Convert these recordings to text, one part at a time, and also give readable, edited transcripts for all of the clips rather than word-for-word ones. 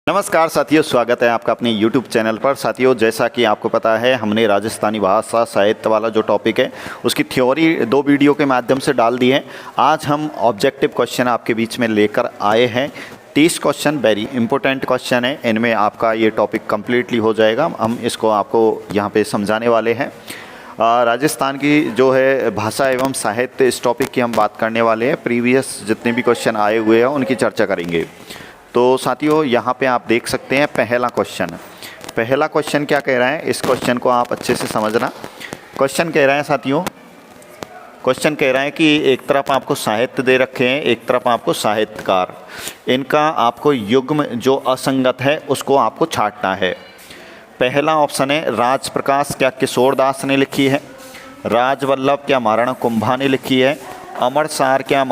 नमस्कार साथियों, स्वागत है आपका अपने YouTube चैनल पर। साथियों, जैसा कि आपको पता है, हमने राजस्थानी भाषा साहित्य वाला जो टॉपिक है उसकी थ्योरी 2 वीडियो के माध्यम से डाल दी है। आज हम ऑब्जेक्टिव क्वेश्चन आपके बीच में लेकर आए हैं। 30 क्वेश्चन वेरी इंपॉर्टेंट क्वेश्चन है, इनमें आपका ये टॉपिक कम्प्लीटली हो जाएगा। हम इसको आपको यहाँ पे समझाने वाले हैं। राजस्थान की जो है भाषा एवं साहित्य, इस टॉपिक की हम बात करने वाले हैं। प्रीवियस जितने भी क्वेश्चन आए हुए हैं उनकी चर्चा करेंगे। तो साथियों, यहाँ पे आप देख सकते हैं पहला क्वेश्चन क्या कह रहा है। इस क्वेश्चन को आप अच्छे से समझना। क्वेश्चन कह रहा है साथियों, क्वेश्चन कह रहा है कि एक तरफ आपको साहित्य दे रखे हैं, एक तरफ आपको साहित्यकार। इनका आपको युग्म जो असंगत है उसको आपको छांटना है। पहला ऑप्शन है राज प्रकाश क्या किशोरदास ने लिखी है, राजवल्लभ क्या महाराणा कुंभा ने लिखी है, अमर सार क्या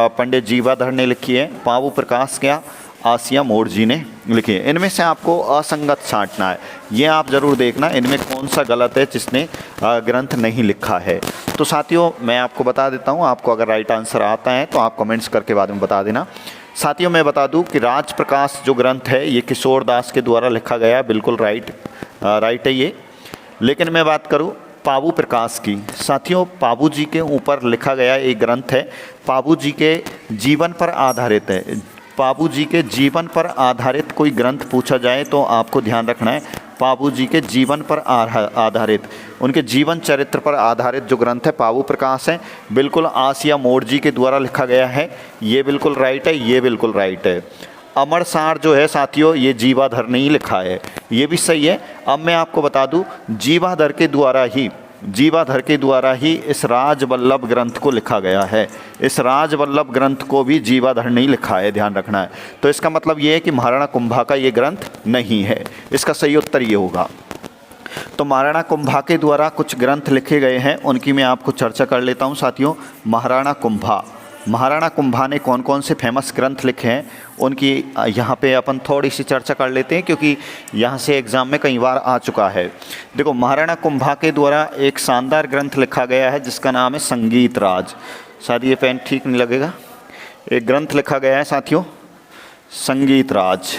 पंडित जीवाधर ने लिखी है, पावू प्रकाश क्या आसिया मोड़ जी ने लिखी है। इनमें से आपको असंगत छांटना है। ये आप ज़रूर देखना इनमें कौन सा गलत है जिसने ग्रंथ नहीं लिखा है। तो साथियों, मैं आपको बता देता हूँ, आपको अगर राइट आंसर आता है तो आप कमेंट्स करके बाद में बता देना। साथियों, मैं बता दूं कि राज प्रकाश जो ग्रंथ है ये किशोरदास के द्वारा लिखा गया, बिल्कुल राइट है ये। लेकिन मैं बात करूं पावू प्रकाश की। साथियों, पावू जी के ऊपर लिखा गया एक ग्रंथ है, पावू जी के जीवन पर आधारित है। पावू जी के जीवन पर आधारित कोई ग्रंथ पूछा जाए तो आपको ध्यान रखना है, पावू जी के जीवन पर आधारित, उनके जीवन चरित्र पर आधारित जो ग्रंथ है पावू प्रकाश है। बिल्कुल आसिया मोड़ जी के द्वारा लिखा गया है, ये बिल्कुल राइट है, ये बिल्कुल राइट है। अमर सार जो है साथियों, ये जीवाधर ने ही लिखा है, ये भी सही है। अब मैं आपको बता दूं, जीवाधर के द्वारा ही इस राजवल्लभ ग्रंथ को लिखा गया है। इस राजवल्लभ ग्रंथ को भी जीवाधर ने ही लिखा है, ध्यान रखना है। तो इसका मतलब ये है कि महाराणा कुंभा का ये ग्रंथ नहीं है। इसका सही उत्तर ये होगा। तो महाराणा कुंभा के द्वारा कुछ ग्रंथ लिखे गए हैं, उनकी मैं आपको चर्चा कर लेता हूँ साथियों। महाराणा कुंभा ने कौन कौन से फेमस ग्रंथ लिखे हैं उनकी यहाँ पे अपन थोड़ी सी चर्चा कर लेते हैं, क्योंकि यहाँ से एग्ज़ाम में कई बार आ चुका है। देखो, महाराणा कुंभा के द्वारा एक शानदार ग्रंथ लिखा गया है जिसका नाम है संगीत राज। शायद ये पेन ठीक नहीं लगेगा। एक ग्रंथ लिखा गया है साथियों, संगीत राज।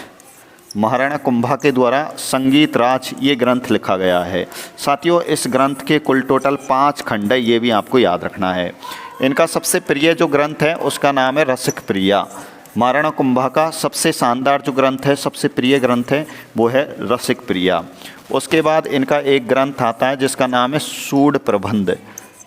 महाराणा कुंभा के द्वारा संगीत राज ये ग्रंथ लिखा गया है। साथियों, इस ग्रंथ के कुल टोटल 5 खंड है, ये भी आपको याद रखना है। इनका सबसे प्रिय जो ग्रंथ है उसका नाम है रसिक प्रिया। महाराणा कुंभा का सबसे शानदार जो ग्रंथ है, सबसे प्रिय ग्रंथ है, वो है रसिक प्रिया। उसके बाद इनका एक ग्रंथ आता है जिसका नाम है सूड प्रबंध।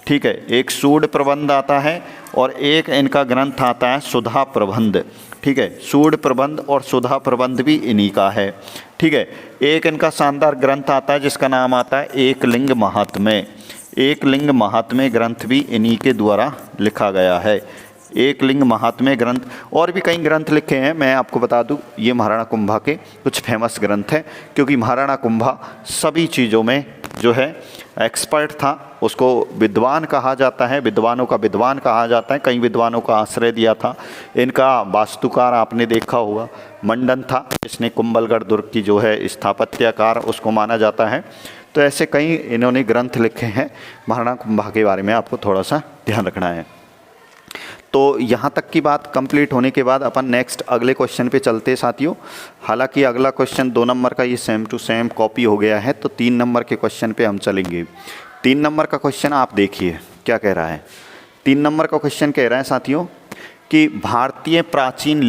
ठीक है, एक सूड प्रबंध आता है और एक इनका ग्रंथ आता है सुधा प्रबंध। ठीक है, सूड प्रबंध और सुधा प्रबंध भी इन्हीं का है। ठीक है, एक इनका शानदार ग्रंथ आता है जिसका नाम आता है एकलिंग महात्म्य। एकलिंग महात्म्य ग्रंथ भी इन्हीं के द्वारा लिखा गया है। एकलिंग महात्म्य ग्रंथ, और भी कई ग्रंथ लिखे हैं, मैं आपको बता दूं ये महाराणा कुंभा के कुछ फेमस ग्रंथ हैं। क्योंकि महाराणा कुंभा सभी चीज़ों में जो है एक्सपर्ट था, उसको विद्वान कहा जाता है, विद्वानों का विद्वान कहा जाता है, कई विद्वानों का आश्रय दिया था। इनका वास्तुकार आपने देखा होगा, मंडन था, इसने कुंभलगढ़ दुर्ग की जो है स्थापत्यकार उसको माना जाता है। तो ऐसे कई इन्होंने ग्रंथ लिखे हैं। महाराणा कुंभा के बारे में आपको थोड़ा सा ध्यान रखना है। तो यहाँ तक की बात कंप्लीट होने के बाद अपन नेक्स्ट अगले क्वेश्चन पे चलते हैं साथियों। हालांकि अगला क्वेश्चन 2 नंबर का ये सेम टू सेम कॉपी हो गया है, तो 3 नंबर के क्वेश्चन पे हम चलेंगे। 3 नंबर का क्वेश्चन आप देखिए क्या कह रहा है। 3 नंबर का क्वेश्चन कह रहा है साथियों कि भारतीय प्राचीन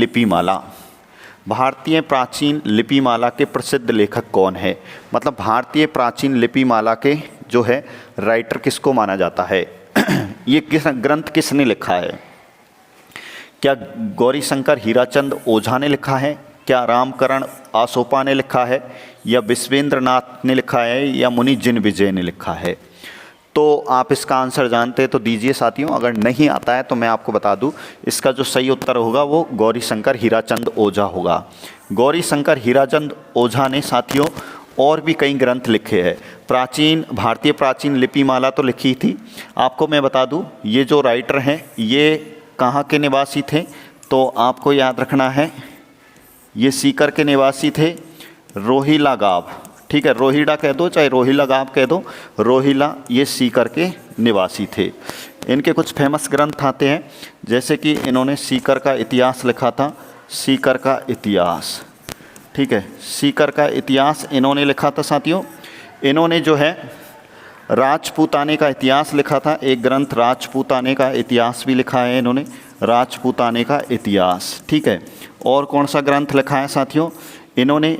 लिपिमाला के प्रसिद्ध लेखक कौन है। मतलब भारतीय प्राचीन लिपिमाला के जो है राइटर किसको माना जाता है। ये ग्रंथ किसने लिखा है। क्या गौरी शंकर हीराचंद ओझा ने लिखा है, क्या रामकरण आसोपा ने लिखा है, या विश्वेंद्र नाथ ने लिखा है, या मुनि जिन विजय ने लिखा है। तो आप इसका आंसर जानते हैं तो दीजिए साथियों। अगर नहीं आता है तो मैं आपको बता दूं, इसका जो सही उत्तर होगा वो गौरी शंकर हीराचंद ओझा होगा। गौरी शंकर हीराचंद ओझा ने साथियों और भी कई ग्रंथ लिखे हैं। भारतीय प्राचीन लिपिमाला तो लिखी थी। आपको मैं बता दूं, ये जो राइटर हैं ये कहाँ के निवासी थे, तो आपको याद रखना है, ये सीकर के निवासी थे, रोहिला गाँव। ठीक है, रोहिड़ा कह दो चाहे रोहिला गाँव कह दो, रोहिला ये सीकर के निवासी थे। इनके कुछ फेमस ग्रंथ आते हैं, जैसे कि इन्होंने सीकर का इतिहास लिखा था, सीकर का इतिहास। ठीक है। सीकर का इतिहास इन्होंने लिखा था साथियों। इन्होंने जो है राजपूताने का इतिहास लिखा था, एक ग्रंथ राजपूताने का इतिहास भी लिखा है इन्होंने, राजपूताने का इतिहास, ठीक है। और कौन सा ग्रंथ लिखा है साथियों, इन्होंने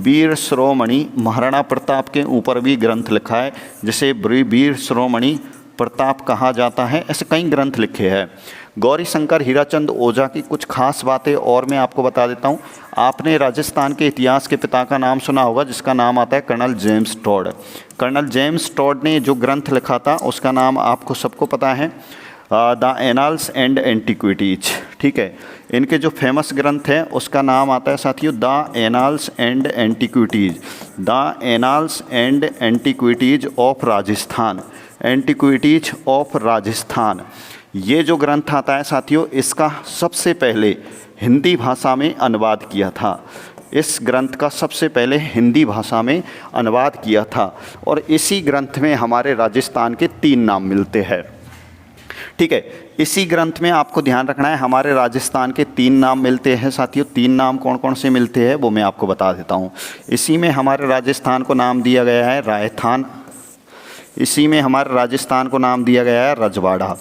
वीर शिरोमणि महाराणा प्रताप के ऊपर भी ग्रंथ लिखा है, जिसे वीर शिरोमणि प्रताप कहा जाता है। ऐसे कई ग्रंथ लिखे हैं। गौरी शंकर हीराचंद ओझा की कुछ खास बातें और मैं आपको बता देता हूँ। आपने राजस्थान के इतिहास के पिता का नाम सुना होगा, जिसका नाम आता है colonel James Tod. Colonel James Tod ने जो ग्रंथ लिखा था उसका नाम आपको सबको पता है, द एनाल्स एंड एंटिक्विटीज, ठीक है। इनके जो फेमस ग्रंथ है उसका नाम आता है साथियों the annals and antiquities, the annals and antiquities of Rajasthan, antiquities of Rajasthan. ये जो ग्रंथ आता है साथियों, इसका सबसे पहले हिंदी भाषा में अनुवाद किया था। इस ग्रंथ का सबसे पहले हिंदी भाषा में अनुवाद किया था और इसी ग्रंथ में हमारे राजस्थान के 3 नाम मिलते हैं, ठीक है। इसी ग्रंथ में आपको ध्यान रखना है, हमारे राजस्थान के 3 नाम मिलते हैं साथियों। 3 नाम कौन कौन से मिलते हैं वो मैं आपको बता देता हूँ। इसी में हमारे राजस्थान को नाम दिया गया है रायथान, इसी में हमारे राजस्थान को नाम दिया गया है रजवाड़ा,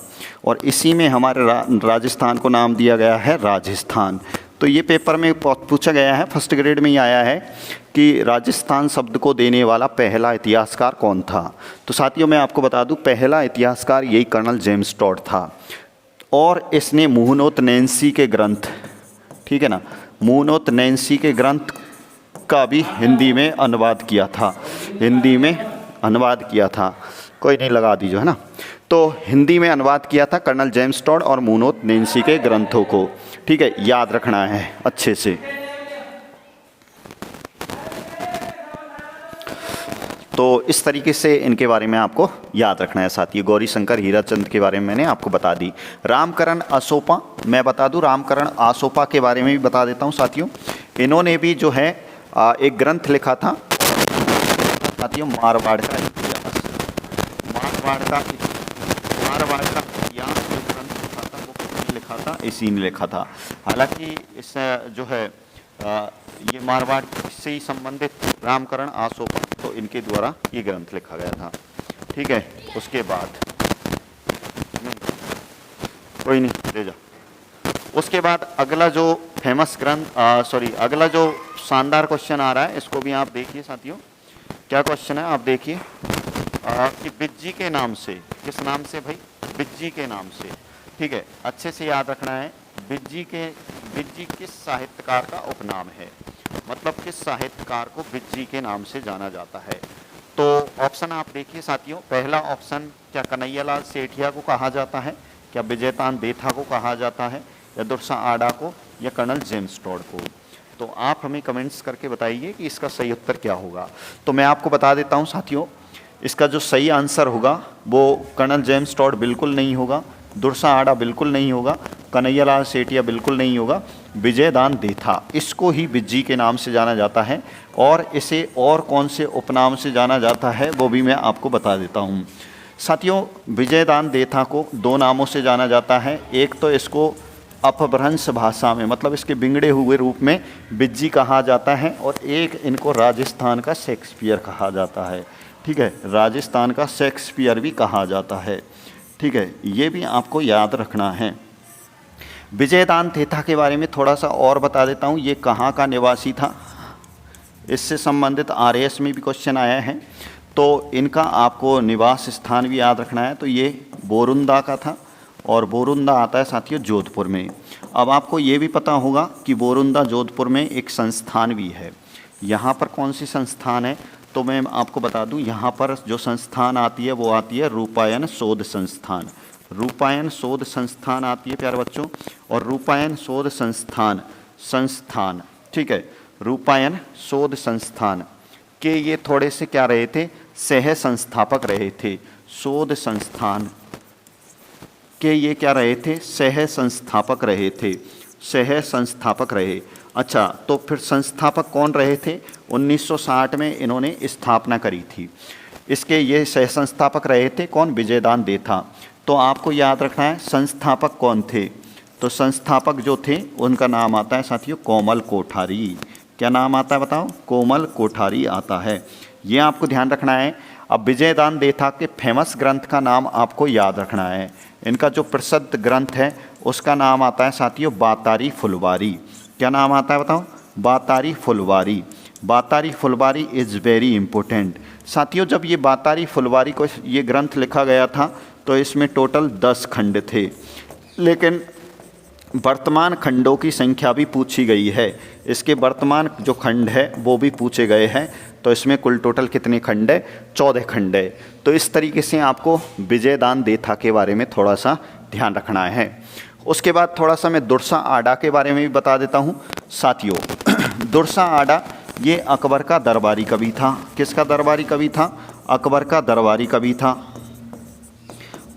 और इसी में हमारे राजस्थान को नाम दिया गया है राजस्थान। तो ये पेपर में पूछा गया है, फर्स्ट ग्रेड में ही आया है कि राजस्थान शब्द को देने वाला पहला इतिहासकार कौन था। तो साथियों मैं आपको बता दूं, पहला इतिहासकार यही कर्नल जेम्स टॉड था और इसने मुहनोत नैन्सी के ग्रंथ, ठीक है ना, मुहनोत नैन्सी के ग्रंथ का भी हिंदी में अनुवाद किया था, हिंदी में अनुवाद किया था। कोई नहीं, लगा दीजिए, है ना। तो हिंदी में अनुवाद किया था कर्नल जेम्स टॉड और मुहनोत नैन्सी के ग्रंथों को, ठीक है, याद रखना है अच्छे से। तो इस तरीके से इनके बारे में आपको याद रखना है साथियों। गौरी शंकर हीराचंद के बारे में मैंने आपको बता दी। रामकरण आसोपा, मैं बता दूं रामकरण आसोपा के बारे में भी बता देता हूं साथियों। इन्होंने भी जो है एक ग्रंथ लिखा था साथियों, मारवाड़ का इतिहास। मारवाड़ का इतिहास जो ग्रंथ लिखा था वो किसने लिखा था, इसी ने लिखा था। हालांकि इस जो है ये मारवाड़ से ही संबंधित रामकरण आसोपा, तो इनके द्वारा ये ग्रंथ लिखा गया था, ठीक है। उसके बाद कोई नहीं, ले जा। उसके बाद अगला जो फेमस ग्रंथ अगला जो शानदार क्वेश्चन आ रहा है, इसको भी आप देखिए साथियों। क्या क्वेश्चन है आप देखिए कि बिज्जी के नाम से, किस नाम से भाई, बिज्जी के नाम से, ठीक है, अच्छे से याद रखना है। बिज्जी किस साहित्यकार का उपनाम है, मतलब किस साहित्यकार को बिज्जी के नाम से जाना जाता है। तो ऑप्शन आप देखिए साथियों। पहला ऑप्शन, क्या कन्हैयालाल सेठिया को कहा जाता है, क्या विजयतान देथा को कहा जाता है, या दुर्सा आडा को, या कर्नल जेम्स टॉड को। तो आप हमें कमेंट्स करके बताइए कि इसका सही उत्तर क्या होगा। तो मैं आपको बता देता हूं साथियों, इसका जो सही आंसर होगा वो कर्नल जेम्स टॉड बिल्कुल नहीं होगा, दुर्सा आडा बिल्कुल नहीं होगा, कन्हैयालाल सेठिया बिल्कुल नहीं होगा, विजयदान देथा, इसको ही बिज्जी के नाम से जाना जाता है। और इसे और कौन से उपनाम से जाना जाता है वो भी मैं आपको बता देता हूँ साथियों। विजयदान देथा को 2 नामों से जाना जाता है। एक तो इसको अपभ्रंश भाषा में, मतलब इसके बिगड़े हुए रूप में बिज्जी कहा जाता है, और एक इनको राजस्थान का शेक्सपियर कहा जाता है, ठीक है, राजस्थान का शेक्सपियर भी कहा जाता है, ठीक है। ये भी आपको याद रखना है। विजयदान देथा के बारे में थोड़ा सा और बता देता हूँ। ये कहाँ का निवासी था, इससे संबंधित आरएएस में भी क्वेश्चन आया है, तो इनका आपको निवास स्थान भी याद रखना है। तो ये बोरुंदा का था, और बोरुंदा आता है साथियों जोधपुर में। अब आपको ये भी पता होगा कि बोरुंदा जोधपुर में एक संस्थान भी है। यहाँ पर कौन सी संस्थान है, तो मैं आपको बता दूं, यहाँ पर जो संस्थान आती है वो आती है रूपायन शोध संस्थान। रूपायन शोध संस्थान आती है प्यारे बच्चों, और रूपायन शोध संस्थान, ठीक है, रूपायन शोध संस्थान के ये थोड़े से क्या रहे थे, सह संस्थापक रहे थे। शोध संस्थान के ये क्या रहे थे, सह संस्थापक रहे थे, सह संस्थापक रहे। अच्छा, तो फिर संस्थापक कौन रहे थे, 1960 में इन्होंने स्थापना करी थी। इसके ये सह संस्थापक रहे थे कौन, विजयदान देथा। तो आपको याद रखना है संस्थापक कौन थे, तो संस्थापक जो थे उनका नाम आता है साथियों कोमल कोठारी। क्या नाम आता है बताओ? कोमल कोठारी आता है। ये आपको ध्यान रखना है। अब विजयदान देथा के फेमस ग्रंथ का नाम आपको याद रखना है। इनका जो प्रसिद्ध ग्रंथ है उसका नाम आता है साथियों बातारी फुलवारी। क्या नाम आता है बताओ? बातारी फुलवारी। बातारी फुलवारी इज़ वेरी इम्पोर्टेंट। साथियों जब ये बातारी फुलवारी को ये ग्रंथ लिखा गया था तो इसमें टोटल 10 खंड थे, लेकिन वर्तमान खंडों की संख्या भी पूछी गई है। इसके वर्तमान जो खंड है वो भी पूछे गए हैं। तो इसमें कुल टोटल कितने खंड है? 14 खंड है। तो इस तरीके से आपको विजयदान देथा के बारे में थोड़ा सा ध्यान रखना है। उसके बाद थोड़ा सा मैं दुर्सा आडा के बारे में भी बता देता हूँ साथियों। दुर्सा आडा ये अकबर का दरबारी कवि था। किसका दरबारी कवि था? अकबर का दरबारी कवि था।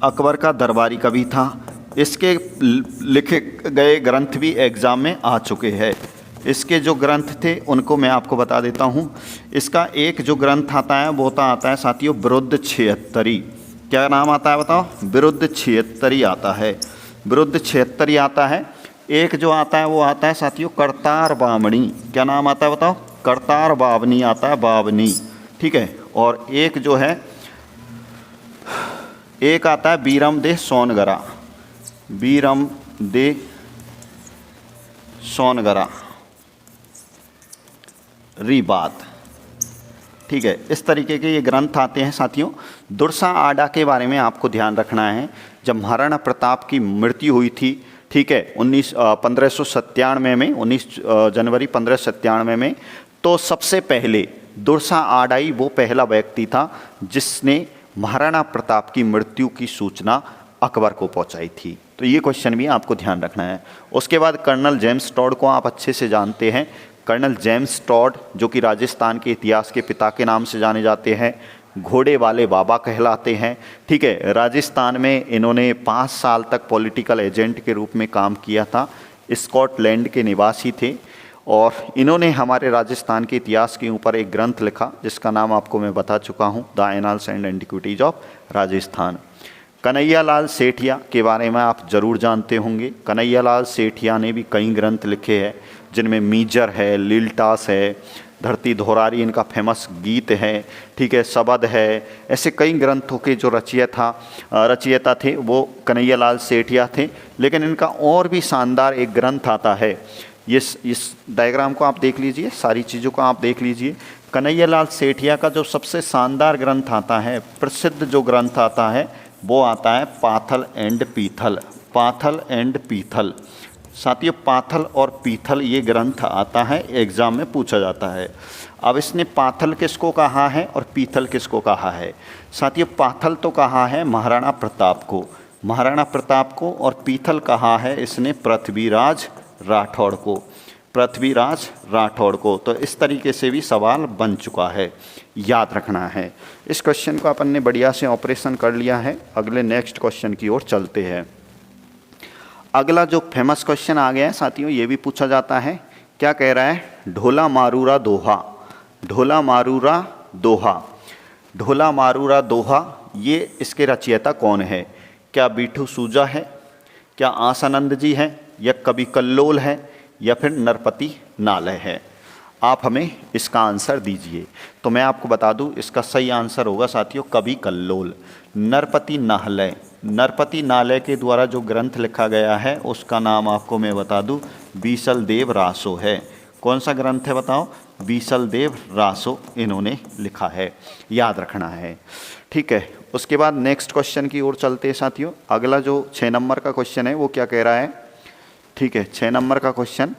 अकबर का दरबारी कवि था। इसके लिखे गए ग्रंथ भी एग्ज़ाम में आ चुके हैं। इसके जो ग्रंथ थे उनको मैं आपको बता देता हूँ। इसका एक जो ग्रंथ आता है वो आता है साथियों विरुद्ध छिहत्तरी। क्या नाम आता है बताओ? विरुद्ध छिहत्तरी आता है। विरुद्ध छिहत्तरी आता है। एक जो आता है वो आता है साथियों करतार बावनी। क्या नाम आता है बताओ? करतार बावनी आता है, बावनी। ठीक है। और एक जो है एक आता है बीरम दे सोनगरा। बीरम दे सोनगरा रीबात। ठीक है। इस तरीके के ये ग्रंथ आते हैं साथियों। दुर्सा आडा के बारे में आपको ध्यान रखना है। जब महाराणा प्रताप की मृत्यु हुई थी, ठीक है, 1597 में, 19 जनवरी 1597 में, तो सबसे पहले दुर्सा आडाई वो पहला व्यक्ति था जिसने महाराणा प्रताप की मृत्यु की सूचना अकबर को पहुंचाई थी। तो ये क्वेश्चन भी आपको ध्यान रखना है। उसके बाद कर्नल जेम्स टॉड को आप अच्छे से जानते हैं। कर्नल जेम्स टॉड जो कि राजस्थान के इतिहास के पिता के नाम से जाने जाते हैं, घोड़े वाले बाबा कहलाते हैं। ठीक है। राजस्थान में इन्होंने 5 साल तक पॉलिटिकल एजेंट के रूप में काम किया था। स्कॉटलैंड के निवासी थे और इन्होंने हमारे राजस्थान के इतिहास के ऊपर एक ग्रंथ लिखा जिसका नाम आपको मैं बता चुका हूँ, the annals and antiquities of Rajasthan. Kanhaiyalal Sethia के बारे में आप जरूर जानते होंगे। कन्हैयालाल सेठिया ने भी कई ग्रंथ लिखे हैं जिनमें मीजर है, लीलटास है, धरती धोरारी इनका फेमस गीत है। ठीक है। शबद है। ऐसे कई ग्रंथों के जो रचयिता थे वो कन्हैयालाल सेठिया थे। लेकिन इनका और भी शानदार एक ग्रंथ आता है। इस डायग्राम को आप देख लीजिए, सारी चीज़ों को आप देख लीजिए। कन्हैयालाल सेठिया का जो सबसे शानदार ग्रंथ आता है, प्रसिद्ध जो ग्रंथ आता है वो आता है पाथल एंड पीथल। पाथल एंड पीथल। साथियों पाथल और पीथल ये ग्रंथ आता है, एग्ज़ाम में पूछा जाता है। अब इसने पाथल किसको कहा है और पीथल किसको कहा है? साथियों पाथल तो कहा है महाराणा प्रताप को, महाराणा प्रताप को, और पीथल कहा है इसने पृथ्वीराज राठौड़ को, पृथ्वीराज राठौड़ को। तो इस तरीके से भी सवाल बन चुका है, याद रखना है। इस क्वेश्चन को अपन ने बढ़िया से ऑपरेशन कर लिया है। अगले नेक्स्ट क्वेश्चन की ओर चलते हैं। अगला जो फेमस क्वेश्चन आ गया है साथियों, ये भी पूछा जाता है। क्या कह रहा है? ढोला मारूरा दोहा। ढोला मारूरा दोहा। ढोला मारूरा दोहा ये इसके रचयिता कौन है? क्या बीठू सूजा है, क्या आसानंद जी हैं, या कवि कल्लोल है, या फिर नरपति नालय है? आप हमें इसका आंसर दीजिए। तो मैं आपको बता दूं इसका सही आंसर होगा साथियों कवि कल्लोल। नरपति नालय, नरपति नालय के द्वारा जो ग्रंथ लिखा गया है उसका नाम आपको मैं बता दूं बीसल देव रासो है। कौन सा ग्रंथ है बताओ? बीसल देव रासो इन्होंने लिखा है, याद रखना है। ठीक है। उसके बाद नेक्स्ट क्वेश्चन की ओर चलते हैं साथियों। अगला जो 6 नंबर का क्वेश्चन है वो क्या कह रहा है? ठीक है। 6 नंबर का क्वेश्चन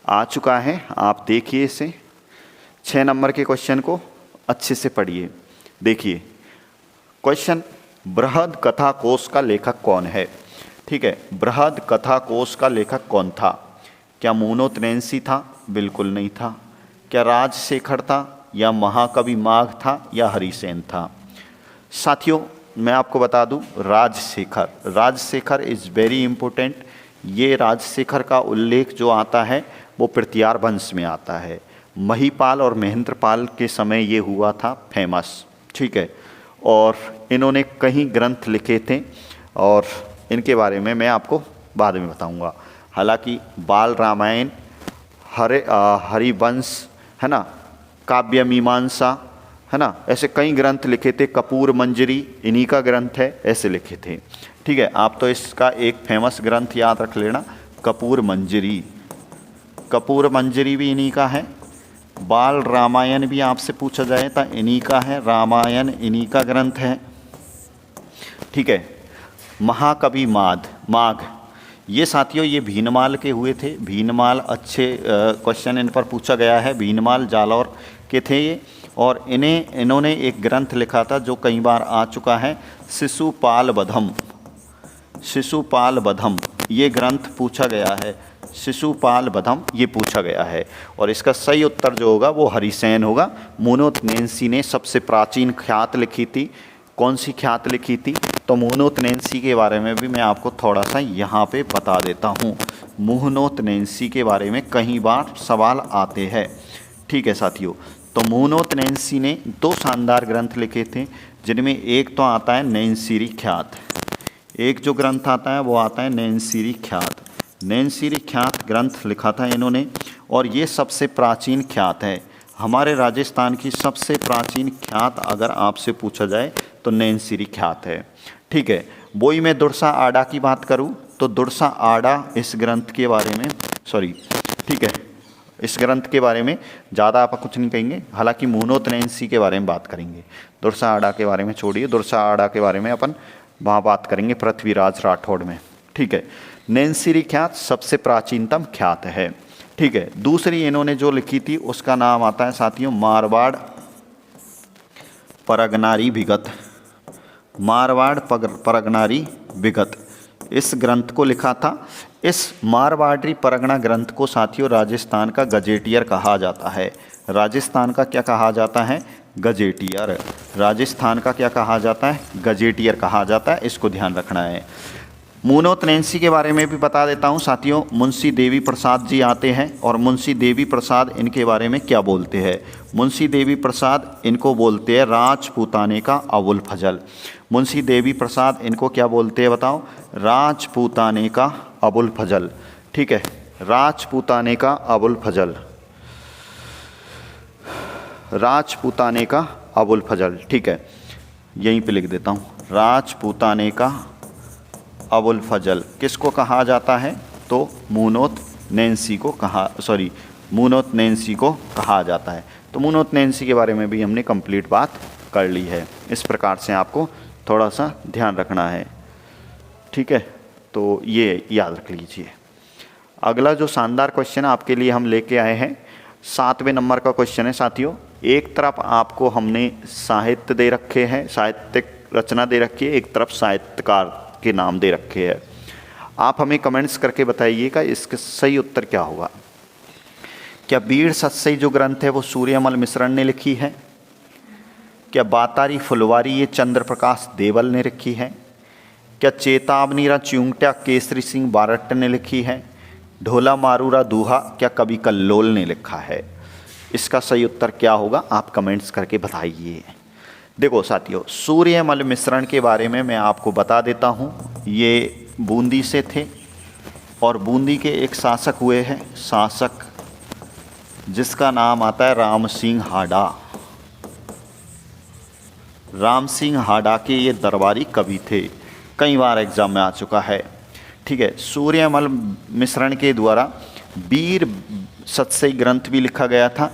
आ चुका है, आप देखिए इसे। 6 नंबर के क्वेश्चन को अच्छे से पढ़िए। देखिए क्वेश्चन, बृहद कथा कोश का लेखक कौन है? ठीक है। बृहद कथा कोश का लेखक कौन था? क्या मूनो त्रेंसी था? बिल्कुल नहीं था। क्या राजशेखर था, या महाकवि माघ था, या हरिसेन था? साथियों मैं आपको बता दूं Rajashekhar. Rajashekhar is very important. ये राजशेखर का उल्लेख जो आता है वो पृथ्यार वंश में आता है। महीपाल और महेंद्रपाल के समय ये हुआ था फेमस। ठीक है। और इन्होंने कई ग्रंथ लिखे थे और इनके बारे में मैं आपको बाद में बताऊंगा। हालांकि बाल रामायण, हरिवंश, है ना, काव्य मीमांसा, है ना, ऐसे कई ग्रंथ लिखे थे। कपूर मंजरी इन्हीं का ग्रंथ है, ऐसे लिखे थे। ठीक है, आप तो इसका एक फेमस ग्रंथ याद रख लेना, कपूर मंजरी। कपूर मंजरी भी इन्हीं का है। बाल रामायण भी आपसे पूछा जाए तो इन्हीं का है, रामायण इन्हीं का ग्रंथ है। ठीक है, महाकवि माघ, ये साथियों ये भीनमाल के हुए थे। भीनमाल अच्छे क्वेश्चन इन पर पूछा गया है। भीनमाल जालौर के थे ये, और इन्होंने एक ग्रंथ लिखा था जो कई बार आ चुका है, शिशुपाल बधम। शिशुपाल बधम ये ग्रंथ पूछा गया है, शिशुपाल बधम ये पूछा गया है। और इसका सही उत्तर जो होगा वो हरिसेन होगा। मोनोत्नेंसी ने सबसे प्राचीन ख्यात लिखी थी। कौन सी ख्यात लिखी थी? तो मोनोत्नेंसी के बारे में भी मैं आपको थोड़ा सा यहाँ पे बता देता हूँ। मोनोत्नेंसी के बारे में कई बार सवाल आते हैं। ठीक है साथियों, तो मोनोत्नेंसी ने 2 शानदार ग्रंथ लिखे थे, जिनमें एक तो आता है नैनसीरी ख्यात। एक जो ग्रंथ आता है वो आता है नैनसीरी ख्यात। नैनसीरी ख्यात ग्रंथ लिखा था इन्होंने, और ये सबसे प्राचीन ख्यात है। हमारे राजस्थान की सबसे प्राचीन ख्यात अगर आपसे पूछा जाए तो नैनसीरी ख्यात है। ठीक है, वही मैं दुर्सा आडा की बात करूं तो दुर्सा आडा इस ग्रंथ के बारे में ठीक है, इस ग्रंथ के बारे में ज़्यादा आप कुछ नहीं कहेंगे। हालांकि मोनोत्नेंसी के बारे में बात करेंगे, दुर्सा आडा के बारे में छोड़िए। दुर्सा आडा के बारे में अपन वहाँ बात करेंगे पृथ्वीराज राठौड़ में। ठीक है, नैनसीरी ख्यात सबसे प्राचीनतम ख्यात है। ठीक है, दूसरी इन्होंने जो लिखी थी उसका नाम आता है साथियों मारवाड़ परगनारी विगत। मारवाड़ परगनारी विगत इस ग्रंथ को लिखा था। इस मारवाड़ी परगना ग्रंथ को साथियों राजस्थान का गजेटियर कहा जाता है। राजस्थान का क्या कहा जाता है? गजेटियर। राजस्थान का क्या कहा जाता है? गजेटियर कहा जाता है। इसको ध्यान रखना है। मोनोत्नेंसी के बारे में भी बता देता हूँ साथियों। मुंशी देवी प्रसाद जी आते हैं, और मुंशी देवी प्रसाद इनके बारे में क्या बोलते हैं? मुंशी देवी प्रसाद इनको बोलते हैं राजपूताने का अबुल फजल। मुंशी देवी प्रसाद इनको क्या बोलते हैं बताओ? राजपूताने का अबुल फजल। ठीक है, राजपूताने का अबुल फजल, राजपूताने का अबुल फजल। ठीक है, यहीं पे लिख देता हूँ, राजपूताने का अबुल फजल किसको कहा जाता है? तो मोनोत्नेंसी को कहा जाता है। तो मोनोत्नेंसी के बारे में भी हमने कंप्लीट बात कर ली है। इस प्रकार से आपको थोड़ा सा ध्यान रखना है। ठीक है, तो ये याद रख लीजिए। अगला जो शानदार क्वेश्चन आपके लिए हम लेके आए हैं, 7वें नंबर का क्वेश्चन है साथियों। एक तरफ आपको हमने साहित्य दे रखे हैं, साहित्यिक रचना दे रखी है, एक तरफ साहित्यकार के नाम दे रखे हैं। आप हमें कमेंट्स करके बताइएगा इसका सही उत्तर क्या होगा। क्या वीर सतसई जो ग्रंथ है वो सूर्यमल मिश्रण ने लिखी है? क्या बातारी फुलवारी ये चंद्र प्रकाश देवल ने लिखी है? क्या चेतावनीरा च्यूंगट्या केसरी सिंह बारट ने लिखी है? ढोला मारूरा दूहा क्या कवि कल्लोल ने लिखा है? इसका सही उत्तर क्या होगा आप कमेंट्स करके बताइए। देखो साथियों, सूर्यमल मिश्रण के बारे में मैं आपको बता देता हूँ। ये बूंदी से थे, और बूंदी के एक शासक हुए हैं, शासक जिसका नाम आता है राम सिंह हाडा। राम सिंह हाडा के ये दरबारी कवि थे, कई बार एग्जाम में आ चुका है। ठीक है, सूर्यमल मिश्रण के द्वारा वीर सतसई ग्रंथ भी लिखा गया था,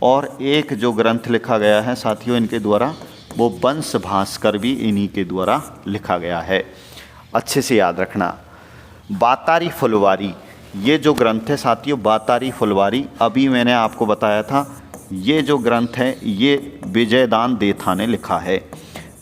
और एक जो ग्रंथ लिखा गया है साथियों इनके द्वारा वो वंश भास्कर भी इन्हीं के द्वारा लिखा गया है। अच्छे से याद रखना। बातारी फुलवारी ये जो ग्रंथ है साथियों, बातारी फुलवारी अभी मैंने आपको बताया था, ये जो ग्रंथ है ये विजयदान देथा ने लिखा है।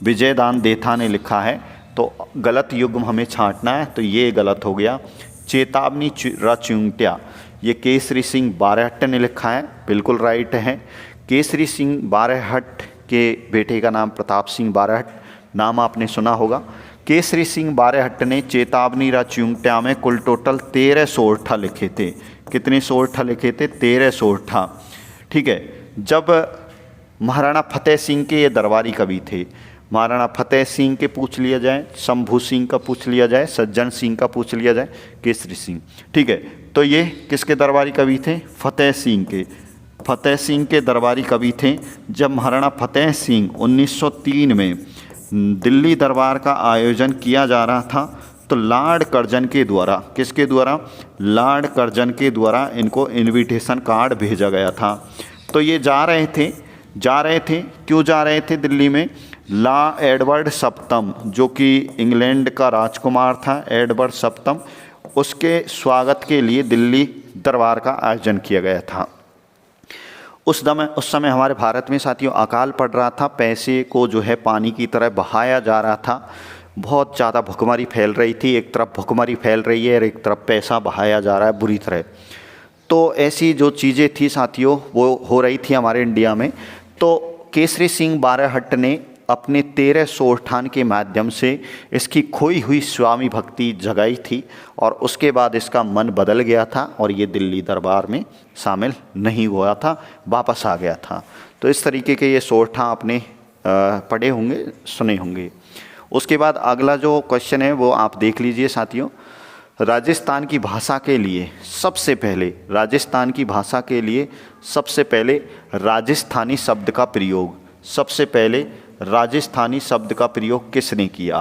विजयदान देथा ने लिखा है, तो गलत युग्म हमें छांटना है, तो ये गलत हो गया। चेतावनी च्यूंगट्या ये केसरी सिंह बारहट्ट ने लिखा है, बिल्कुल राइट है। केसरी सिंह बारहट्ट के बेटे का नाम प्रताप सिंह बारहट्ट, नाम आपने सुना होगा। केसरी सिंह बारहट्ट ने चेतावनी च्यूंगट्या में कुल टोटल 13 सोरठा लिखे थे। कितने सोरठा लिखे थे? 13 सोरठा। ठीक है, जब महाराणा फतेह सिंह के ये दरबारी कवि थे, महाराणा फतेह सिंह के पूछ लिया जाए, शंभू सिंह का पूछ लिया जाए, सज्जन सिंह का पूछ लिया जाए, केसरी सिंह। ठीक है, तो ये किसके दरबारी कवि थे? फतेह सिंह के। फतेह सिंह के दरबारी कवि थे। जब महाराणा फतेह सिंह 1903 में दिल्ली दरबार का आयोजन किया जा रहा था तो लॉर्ड कर्जन के द्वारा, किसके द्वारा? लॉर्ड कर्जन के द्वारा इनको इनविटेशन कार्ड भेजा गया था। तो ये जा रहे थे क्यों जा रहे थे दिल्ली में? लॉ एडवर्ड सप्तम, जो कि इंग्लैंड का राजकुमार था, एडवर्ड सप्तम, उसके स्वागत के लिए दिल्ली दरबार का आयोजन किया गया था। उस समय हमारे भारत में साथियों अकाल पड़ रहा था, पैसे को जो है पानी की तरह बहाया जा रहा था, बहुत ज़्यादा भुखमरी फैल रही थी। एक तरफ भुखमरी फैल रही है और एक तरफ पैसा बहाया जा रहा है बुरी तरह। तो ऐसी जो चीज़ें थी साथियों वो हो रही थी हमारे इंडिया में। तो केसरी सिंह बारहट ने अपने 13 सोरठान के माध्यम से इसकी खोई हुई स्वामी भक्ति जगाई थी और उसके बाद इसका मन बदल गया था और ये दिल्ली दरबार में शामिल नहीं हुआ था, वापस आ गया था। तो इस तरीके के ये सोरठान आपने पढ़े होंगे, सुने होंगे। उसके बाद अगला जो क्वेश्चन है वो आप देख लीजिए साथियों। राजस्थान की भाषा के लिए सबसे पहले राजस्थानी शब्द का प्रयोग, सबसे पहले राजस्थानी शब्द का प्रयोग किसने किया?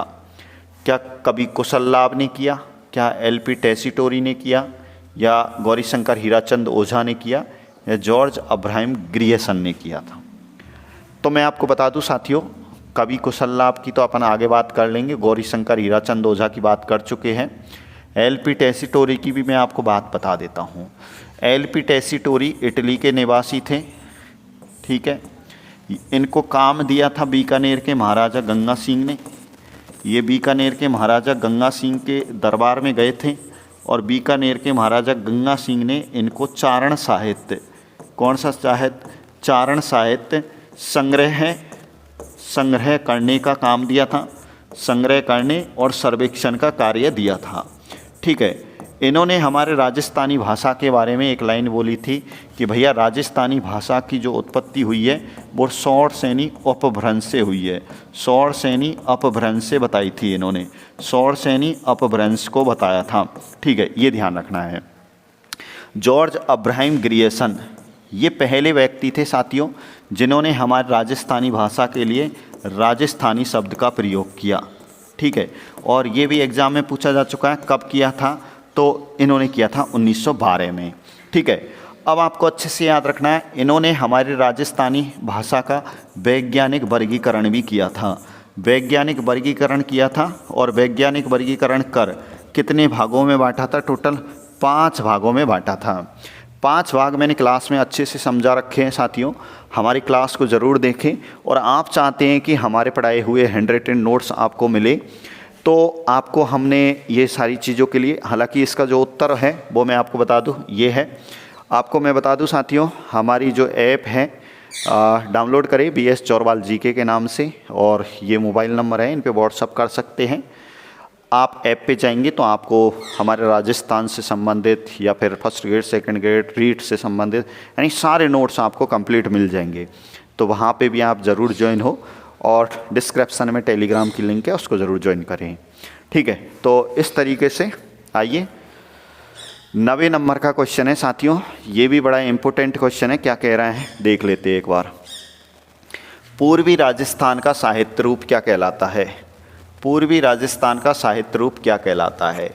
क्या कवि कुशललाभ ने किया, क्या एलपी टेसीटोरी ने किया, या गौरीशंकर हीराचंद ओझा ने किया, या जॉर्ज अब्राहम ग्रियर्सन ने किया था? तो मैं आपको बता दूं साथियों, कवि कुशललाभ की तो अपन आगे बात कर लेंगे, गौरीशंकर हीराचंद ओझा की बात कर चुके हैं। एलपी टेसीटोरी की भी मैं आपको बात बता देता हूँ। एलपी टेसीटोरी इटली के निवासी थे, ठीक है। इनको काम दिया था बीकानेर के महाराजा गंगा सिंह ने। ये बीकानेर के महाराजा गंगा सिंह के दरबार में गए थे और बीकानेर के महाराजा गंगा सिंह ने इनको चारण साहित्य, कौन सा साहित्य? चारण साहित्य संग्रह करने का काम दिया था, संग्रह करने और सर्वेक्षण का कार्य दिया था, ठीक है। इन्होंने हमारे राजस्थानी भाषा के बारे में एक लाइन बोली थी कि भैया राजस्थानी भाषा की जो उत्पत्ति हुई है वो सौरसेनी अपभ्रंश से हुई है। सौरसेनी अपभ्रंश से बताई थी इन्होंने, सौरसेनी अपभ्रंश को बताया था, ठीक है, ये ध्यान रखना है। जॉर्ज अब्राहम ग्रियर्सन ये पहले व्यक्ति थे साथियों जिन्होंने हमारी राजस्थानी भाषा के लिए राजस्थानी शब्द का प्रयोग किया, ठीक है। और ये भी एग्ज़ाम में पूछा जा चुका है, कब किया था? तो इन्होंने किया था 1912 में, ठीक है। अब आपको अच्छे से याद रखना है, इन्होंने हमारी राजस्थानी भाषा का वैज्ञानिक वर्गीकरण भी किया था, वैज्ञानिक वर्गीकरण किया था। और वैज्ञानिक वर्गीकरण कर कितने भागों में बांटा था? टोटल 5 भागों में बांटा था। 5 भाग मैंने क्लास में अच्छे से समझा रखे हैं साथियों, हमारी क्लास को ज़रूर देखें। और आप चाहते हैं कि हमारे पढ़ाए हुए हैंड रिटन नोट्स आपको मिले तो आपको हमने ये सारी चीज़ों के लिए, हालांकि इसका जो उत्तर है वो मैं आपको बता दूं, ये है। आपको मैं बता दूं साथियों, हमारी जो ऐप है डाउनलोड करें BS चौरवाल GK के नाम से, और ये मोबाइल नंबर है, इन पे व्हाट्सअप कर सकते हैं। आप ऐप पे जाएंगे तो आपको हमारे राजस्थान से संबंधित या फिर first grade, second grade, REET से संबंधित यानी सारे नोट्स आपको कंप्लीट मिल जाएंगे। तो वहाँ पे भी आप ज़रूर ज्वाइन हो, और डिस्क्रिप्शन में टेलीग्राम की लिंक है, उसको ज़रूर ज्वाइन करें, ठीक है। तो इस तरीके से आइए 90 नंबर का क्वेश्चन है साथियों, ये भी बड़ा इम्पोर्टेंट क्वेश्चन है। क्या कह रहा है देख लेते हैं एक बार। पूर्वी राजस्थान का साहित्य रूप क्या कहलाता है? पूर्वी राजस्थान का साहित्य रूप क्या कहलाता है?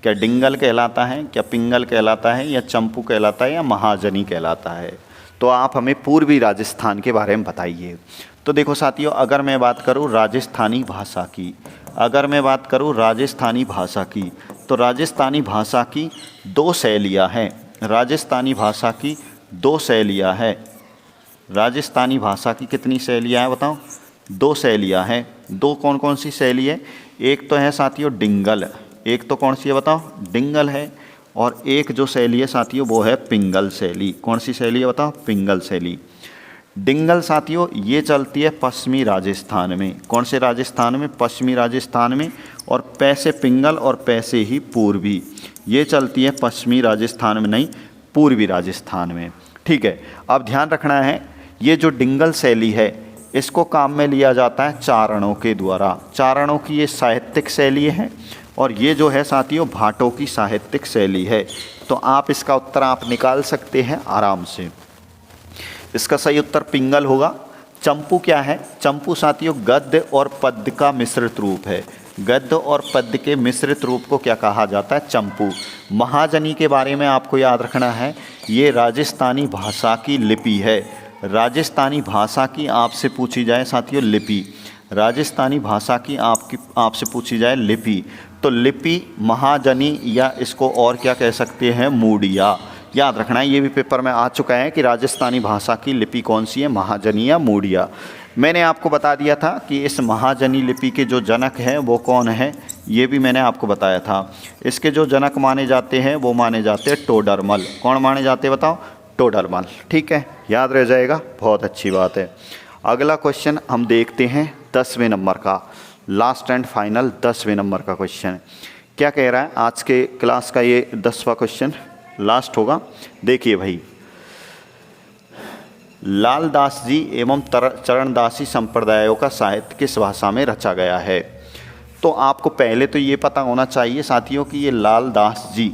क्या डिंगल कहलाता है, क्या पिंगल कहलाता है, या चंपू कहलाता है, या महाजनी कहलाता है? तो आप हमें पूर्वी राजस्थान के बारे में बताइए। तो देखो साथियों, अगर मैं बात करूं राजस्थानी भाषा की, अगर मैं बात करूं राजस्थानी भाषा की, तो राजस्थानी भाषा की 2 शैलियाँ हैं। राजस्थानी भाषा की 2 शैलियाँ हैं। राजस्थानी भाषा की कितनी शैलियाँ हैं बताओ? 2 शैलियाँ हैं। 2 कौन कौन सी शैली है? एक तो है साथियों डिंगल, एक तो कौन सी है बताओ? डिंगल है। और एक जो शैली है साथियों वो है पिंगल शैली। कौन सी शैली है बताओ? पिंगल शैली। डिंगल साथियों ये चलती है पश्चिमी राजस्थान में। कौन से राजस्थान में? पश्चिमी राजस्थान में। और पैसे पिंगल और पैसे ही पूर्वी, ये चलती है पश्चिमी राजस्थान में, नहीं पूर्वी राजस्थान में, ठीक है। अब ध्यान रखना है, ये जो डिंगल शैली है इसको काम में लिया जाता है चारणों के द्वारा। चारणों की ये साहित्यिक शैली है और ये जो है साथियों भाटों की साहित्यिक शैली है। तो आप इसका उत्तर आप निकाल सकते हैं आराम से। इसका सही उत्तर पिंगल होगा। चंपू क्या है? चंपू साथियों गद्य और पद्य का मिश्रित रूप है। गद्य और पद्य के मिश्रित रूप को क्या कहा जाता है? चंपू। महाजनी के बारे में आपको याद रखना है, ये राजस्थानी भाषा की लिपि है। राजस्थानी भाषा की आपसे पूछी जाए साथियों लिपि, राजस्थानी भाषा की आपसे पूछी जाए लिपि, तो लिपि महाजनी या इसको और क्या कह सकते हैं? मूडिया। याद रखना है, ये भी पेपर में आ चुका है कि राजस्थानी भाषा की लिपि कौन सी है, महाजनी या मूडिया। मैंने आपको बता दिया था कि इस महाजनी लिपि के जो जनक हैं वो कौन है, ये भी मैंने आपको बताया था। इसके जो जनक माने जाते हैं वो माने जाते हैं टोडरमल। कौन माने जाते हैं बताओ? टोडरमल। ठीक है, याद रह जाएगा, बहुत अच्छी बात है। अगला क्वेश्चन हम देखते हैं 10वें नंबर का, लास्ट एंड फाइनल 10वें नंबर का क्वेश्चन क्या कह रहा है। आज के क्लास का ये 10वां क्वेश्चन लास्ट होगा। देखिए भाई, लालदास जी एवं चरणदासी संप्रदायों का साहित्य किस भाषा में रचा गया है? तो आपको पहले तो ये पता होना चाहिए साथियों कि ये लालदास जी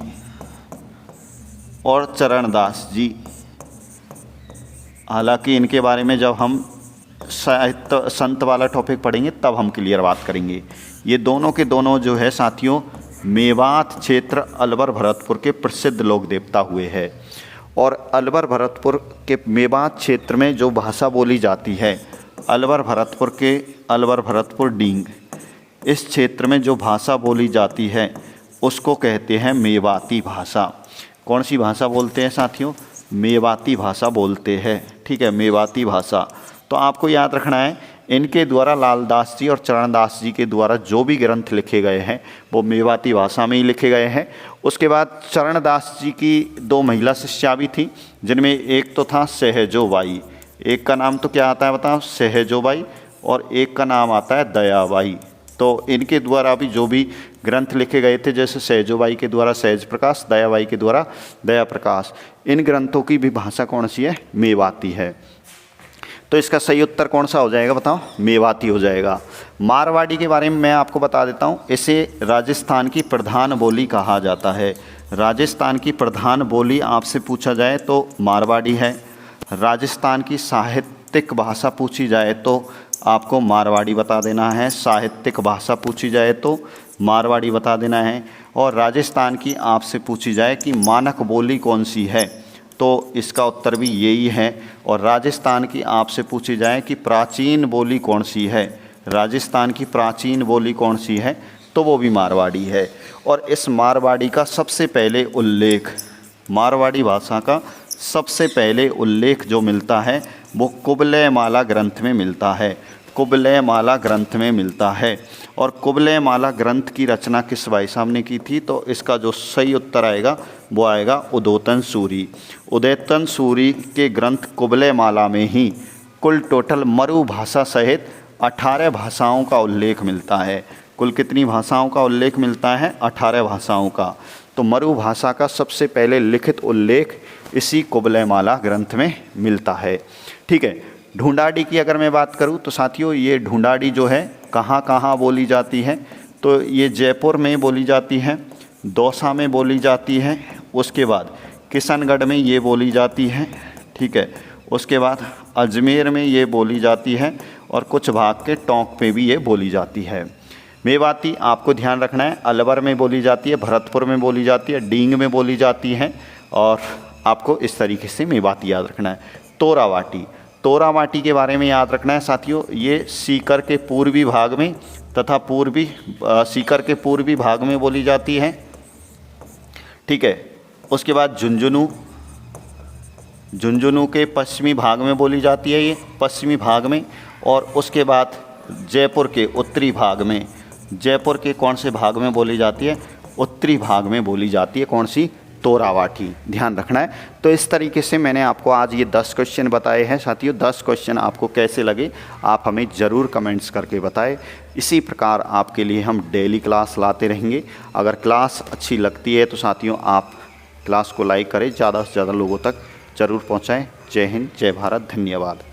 और चरणदास जी, हालांकि इनके बारे में जब हम साहित्य संत वाला टॉपिक पढ़ेंगे तब हम क्लियर बात करेंगे। ये दोनों के दोनों जो है साथियों मेवात क्षेत्र अलवर भरतपुर के प्रसिद्ध लोक देवता हुए हैं। और अलवर भरतपुर के मेवात क्षेत्र में जो भाषा बोली जाती है, अलवर भरतपुर डींग, इस क्षेत्र में जो भाषा बोली जाती है उसको कहते हैं मेवाती भाषा। कौन सी भाषा बोलते हैं साथियों? मेवाती भाषा बोलते हैं। ठीक है, मेवाती भाषा। तो आपको याद रखना है, इनके द्वारा लालदास जी और चरणदास जी के द्वारा जो भी ग्रंथ लिखे गए हैं वो मेवाती भाषा में ही लिखे गए हैं। उसके बाद चरणदास जी की 2 महिला शिष्या भी थी, जिनमें एक तो था सहजोबाई, एक का नाम तो क्या आता है बताओ? सहजोबाई, और एक का नाम आता है दयाबाई। तो इनके द्वारा भी जो भी ग्रंथ लिखे गए थे, जैसे सहजोबाई के द्वारा सहज प्रकाश, दयाबाई के द्वारा दया प्रकाश, इन ग्रंथों की भी भाषा कौन सी है? मेवाती है। तो इसका सही उत्तर कौन सा हो जाएगा बताओ? मेवाती हो जाएगा। मारवाड़ी के बारे में मैं आपको बता देता हूँ, इसे राजस्थान की प्रधान बोली कहा जाता है। राजस्थान की प्रधान बोली आपसे पूछा जाए तो मारवाड़ी है। राजस्थान की साहित्यिक भाषा पूछी जाए तो आपको मारवाड़ी बता देना है। साहित्यिक भाषा पूछी जाए तो मारवाड़ी बता देना है। और राजस्थान की आपसे पूछी जाए कि मानक बोली कौन सी है, तो इसका उत्तर भी यही है। और राजस्थान की आपसे पूछी जाए कि प्राचीन बोली कौन सी है, राजस्थान की प्राचीन बोली कौन सी है, तो वो भी मारवाड़ी है। और इस मारवाड़ी का सबसे पहले उल्लेख, मारवाड़ी भाषा का सबसे पहले उल्लेख जो मिलता है वो कुबलय माला ग्रंथ में मिलता है। कुबलय माला ग्रंथ में मिलता है। और कुबलय माला ग्रंथ की रचना किस भाई साहब ने की थी? तो इसका जो सही उत्तर आएगा वो आएगा उदोतन सूरी। उदयतन सूरी के ग्रंथ कुबलय माला में ही कुल टोटल मरु भाषा सहित 18 भाषाओं का उल्लेख मिलता है। कुल कितनी भाषाओं का उल्लेख मिलता है? 18 भाषाओं का। तो मरु भाषा का सबसे पहले लिखित उल्लेख इसी कुबलय माला ग्रंथ में मिलता है। ठीक है, ढूंढाड़ी की अगर मैं बात करूं तो साथियों ये ढूंढाड़ी जो है कहाँ कहाँ बोली जाती है? तो ये जयपुर में बोली जाती है, दौसा में बोली जाती है, उसके बाद किशनगढ़ में ये बोली जाती है। ठीक है, उसके बाद अजमेर में ये बोली जाती है और कुछ भाग के टोंक पे भी ये बोली जाती है। मेवाती आपको ध्यान रखना है, अलवर में बोली जाती है, भरतपुर में बोली जाती है, डींग में बोली जाती है, और आपको इस तरीके से मेवाती याद रखना है। तोरावाटी, तोरावाटी के बारे में याद रखना है साथियों, ये सीकर के पूर्वी भाग में तथा सीकर के पूर्वी भाग में बोली जाती है। ठीक है, उसके बाद झुंझुनू के पश्चिमी भाग में बोली जाती है, ये पश्चिमी भाग में। और उसके बाद जयपुर के उत्तरी भाग में, जयपुर के कौन से भाग में बोली जाती है? उत्तरी भाग में बोली जाती है। कौन सी? तोरावाटी, ध्यान रखना है। तो इस तरीके से मैंने आपको आज ये 10 क्वेश्चन बताए हैं साथियों। 10 क्वेश्चन आपको कैसे लगे आप हमें ज़रूर कमेंट्स करके बताएं। इसी प्रकार आपके लिए हम डेली क्लास लाते रहेंगे। अगर क्लास अच्छी लगती है तो साथियों आप क्लास को लाइक करें, ज़्यादा से ज़्यादा लोगों तक ज़रूर पहुँचाएँ। जय हिंद, जय भारत, धन्यवाद।